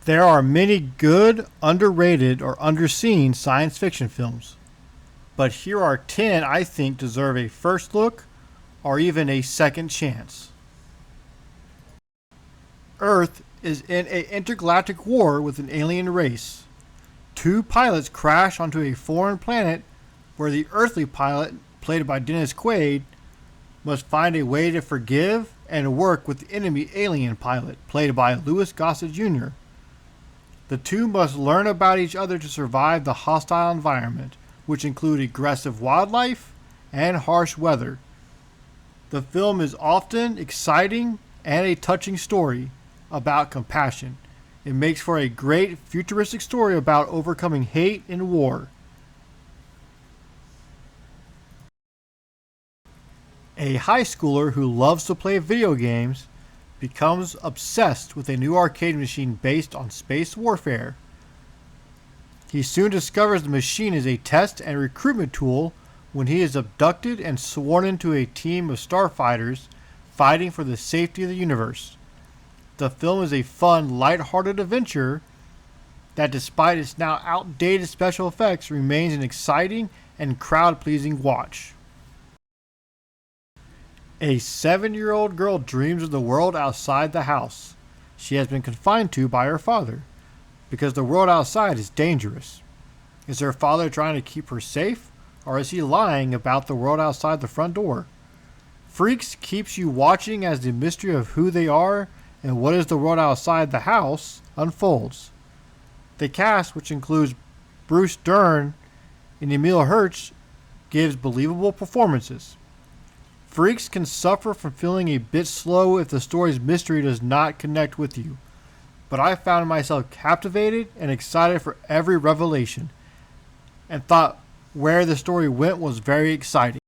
There are many good, underrated, or underseen science fiction films, but here are 10 I think deserve a first look or even a second chance. Earth is in an intergalactic war with an alien race. Two pilots crash onto a foreign planet where the earthly pilot, played by Dennis Quaid, must find a way to forgive and work with the enemy alien pilot, played by Louis Gossett Jr. The two must learn about each other to survive the hostile environment, which include aggressive wildlife and harsh weather. The film is often exciting and a touching story about compassion. It makes for a great futuristic story about overcoming hate and war. A high schooler who loves to play video games becomes obsessed with a new arcade machine based on space warfare. He soon discovers the machine is a test and recruitment tool when he is abducted and sworn into a team of starfighters fighting for the safety of the universe. The film is a fun, light-hearted adventure that, despite its now outdated special effects, remains an exciting and crowd-pleasing watch. A 7-year-old girl dreams of the world outside the house she has been confined to by her father, because the world outside is dangerous. Is her father trying to keep her safe, or is he lying about the world outside the front door? Freaks keeps you watching as the mystery of who they are and what is the world outside the house unfolds. The cast, which includes Bruce Dern and Emile Hirsch, gives believable performances. Freaks can suffer from feeling a bit slow if the story's mystery does not connect with you, but I found myself captivated and excited for every revelation, and thought where the story went was very exciting.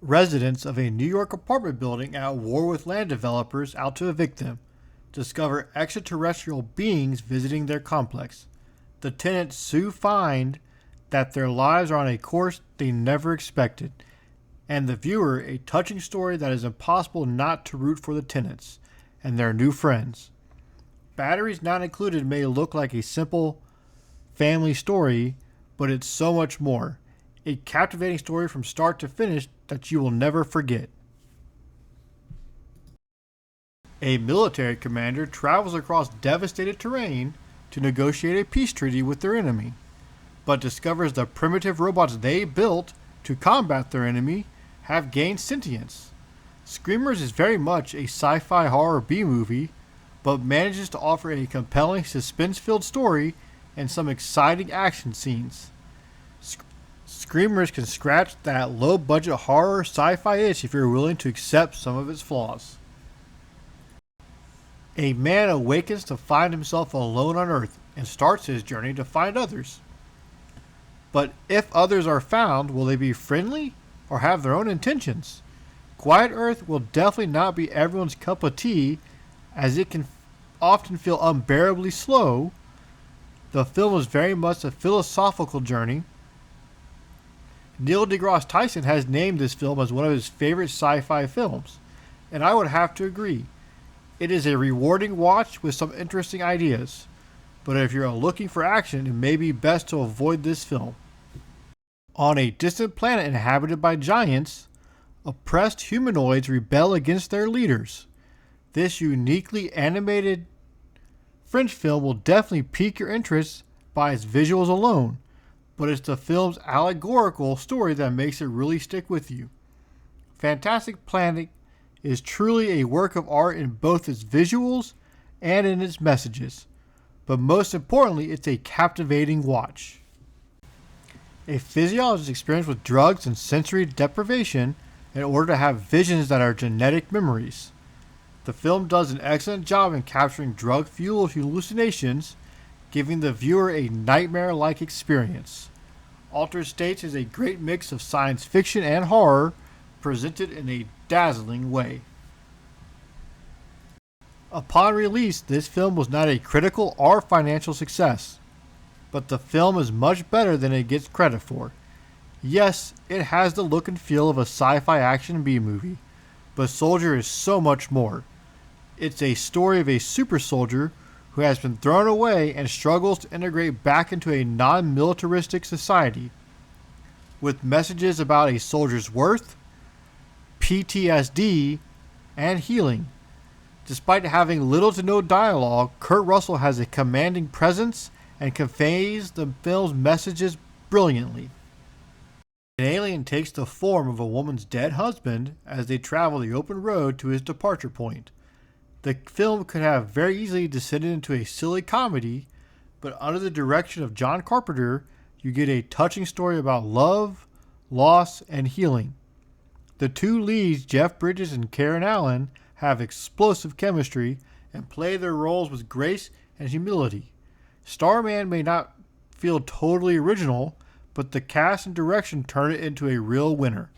Residents of a New York apartment building at war with land developers out to evict them discover extraterrestrial beings visiting their complex. The tenants soon find that their lives are on a course they never expected, and the viewer a touching story that is impossible not to root for the tenants and their new friends. Batteries Not Included may look like a simple family story, but it's so much more. A captivating story from start to finish that you will never forget. A military commander travels across devastated terrain to negotiate a peace treaty with their enemy, but discovers the primitive robots they built to combat their enemy have gained sentience. Screamers is very much a sci-fi horror B-movie, but manages to offer a compelling suspense-filled story and some exciting action scenes. Screamers can scratch that low-budget horror sci-fi itch if you're willing to accept some of its flaws. A man awakens to find himself alone on Earth and starts his journey to find others. But if others are found, will they be friendly or have their own intentions? Quiet Earth will definitely not be everyone's cup of tea, as it can often feel unbearably slow. The film is very much a philosophical journey. Neil deGrasse Tyson has named this film as one of his favorite sci-fi films, and I would have to agree. It is a rewarding watch with some interesting ideas, but if you're looking for action, it may be best to avoid this film. On a distant planet inhabited by giants, oppressed humanoids rebel against their leaders. This uniquely animated French film will definitely pique your interest by its visuals alone, but it's the film's allegorical story that makes it really stick with you. Fantastic Planet is truly a work of art in both its visuals and in its messages, but most importantly, it's a captivating watch. A physiologist experiments with drugs and sensory deprivation in order to have visions that are genetic memories. The film does an excellent job in capturing drug-fueled hallucinations, giving the viewer a nightmare-like experience. Altered States is a great mix of science fiction and horror, presented in a dazzling way. Upon release, this film was not a critical or financial success, but the film is much better than it gets credit for. Yes, it has the look and feel of a sci-fi action B-movie, but Soldier is so much more. It's a story of a super soldier who who has been thrown away and struggles to integrate back into a non-militaristic society, with messages about a soldier's worth, PTSD, and healing. Despite having little to no dialogue, Kurt Russell has a commanding presence and conveys the film's messages brilliantly. An alien takes the form of a woman's dead husband as they travel the open road to his departure point. The film could have very easily descended into a silly comedy, but under the direction of John Carpenter, you get a touching story about love, loss, and healing. The two leads, Jeff Bridges and Karen Allen, have explosive chemistry and play their roles with grace and humility. Starman may not feel totally original, but the cast and direction turn it into a real winner.